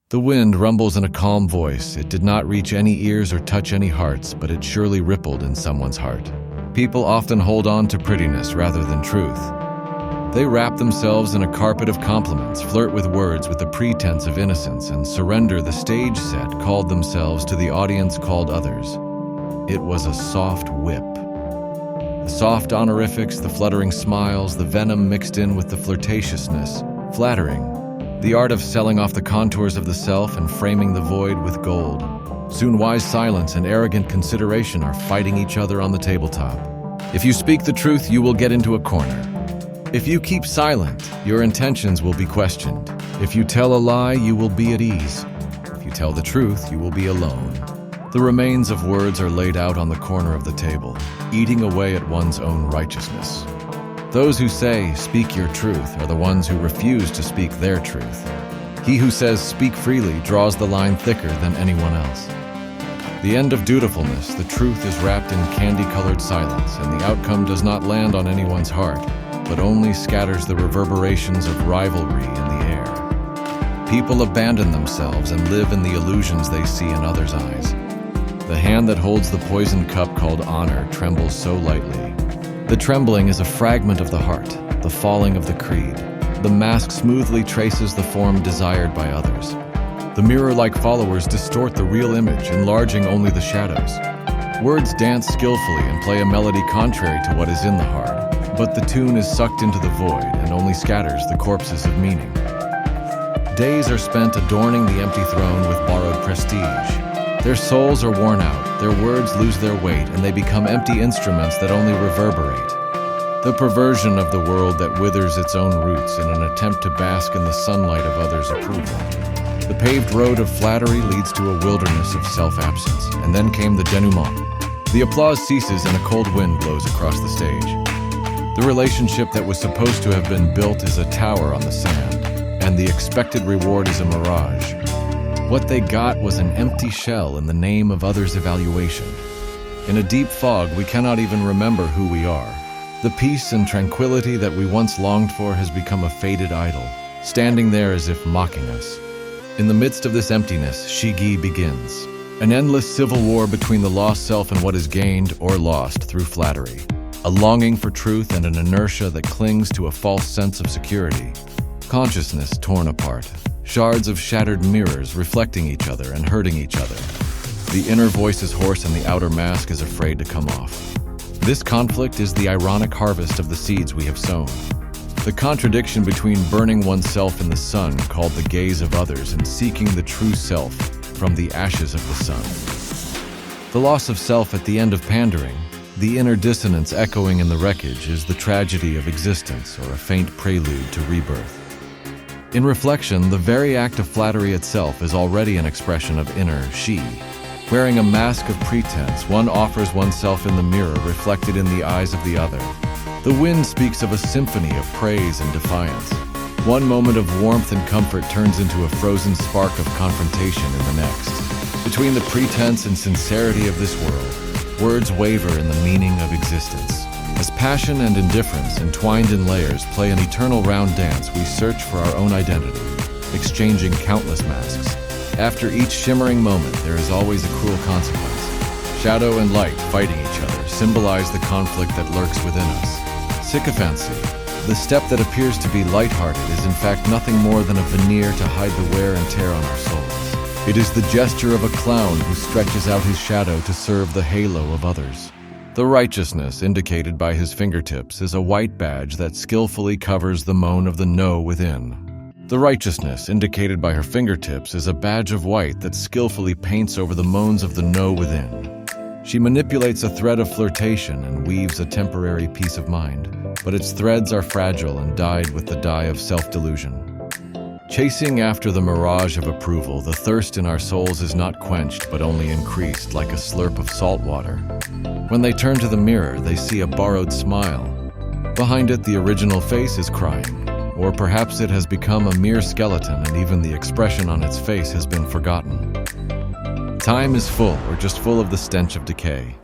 The wind rumbles in a calm voice. It did not reach any ears or touch any hearts, but it surely rippled in someone's heart. People often hold on to prettiness rather than truth. They wrap themselves in a carpet of compliments, flirt with words with the pretense of innocence, and surrender the stage set called themselves to the audience called others. It was a soft whip. The soft honorifics, the fluttering smiles, the venom mixed in with the flirtatiousness, flattering, the art of selling off the contours of the self and framing the void with gold. Soon wise silence and arrogant consideration are fighting each other on the tabletop. If you speak the truth, you will get into a corner. If you keep silent, your intentions will be questioned. If you tell a lie, you will be at ease. If you tell the truth, you will be alone. The remains of words are laid out on the corner of the table, eating away at one's own righteousness. Those who say, "Speak your truth," are the ones who refuse to speak their truth. He who says, "Speak freely," draws the line thicker than anyone else. The end of dutifulness, the truth is wrapped in candy-colored silence, and the outcome does not land on anyone's heart, but only scatters the reverberations of rivalry in the air. People abandon themselves and live in the illusions they see in others' eyes. The hand that holds the poisoned cup called honor trembles so lightly. The trembling is a fragment of the heart, the falling of the creed. The mask smoothly traces the form desired by others. The mirror-like followers distort the real image, enlarging only the shadows. Words dance skillfully and play a melody contrary to what is in the heart, but the tune is sucked into the void and only scatters the corpses of meaning. Days are spent adorning the empty throne with borrowed prestige. Their souls are worn out, their words lose their weight, and they become empty instruments that only reverberate. The perversion of the world that withers its own roots in an attempt to bask in the sunlight of others' approval. The paved road of flattery leads to a wilderness of self-absence, and then came the denouement. The applause ceases and a cold wind blows across the stage. The relationship that was supposed to have been built is a tower on the sand, and the expected reward is a mirage. What they got was an empty shell in the name of others' evaluation. In a deep fog, we cannot even remember who we are. The peace and tranquility that we once longed for has become a faded idol, standing there as if mocking us. In the midst of this emptiness, Shigi begins. An endless civil war between the lost self and what is gained or lost through flattery. A longing for truth and an inertia that clings to a false sense of security. Consciousness torn apart. Shards of shattered mirrors reflecting each other and hurting each other. The inner voice is hoarse and the outer mask is afraid to come off. This conflict is the ironic harvest of the seeds we have sown. The contradiction between burning oneself in the sun, called the gaze of others, and seeking the true self from the ashes of the sun. The loss of self at the end of pandering, the inner dissonance echoing in the wreckage, is the tragedy of existence or a faint prelude to rebirth. In reflection, the very act of flattery itself is already an expression of inner she. Wearing a mask of pretense, one offers oneself in the mirror reflected in the eyes of the other. The wind speaks of a symphony of praise and defiance. One moment of warmth and comfort turns into a frozen spark of confrontation in the next. Between the pretense and sincerity of this world, words waver in the meaning of existence. As passion and indifference, entwined in layers, play an eternal round dance, we search for our own identity, exchanging countless masks. After each shimmering moment, there is always a cruel consequence. Shadow and light fighting each other symbolize the conflict that lurks within us. Sycophancy, the step that appears to be lighthearted, is in fact nothing more than a veneer to hide the wear and tear on our souls. It is the gesture of a clown who stretches out his shadow to serve the halo of others. The righteousness indicated by his fingertips is a white badge that skillfully covers the moan of the no within. The righteousness indicated by her fingertips is a badge of white that skillfully paints over the moans of the no within. She manipulates a thread of flirtation and weaves a temporary peace of mind, but its threads are fragile and dyed with the dye of self-delusion. Chasing after the mirage of approval, the thirst in our souls is not quenched but only increased like a slurp of salt water. When they turn to the mirror, they see a borrowed smile. Behind it, the original face is crying, or perhaps it has become a mere skeleton and even the expression on its face has been forgotten. Time is full, or just full of the stench of decay.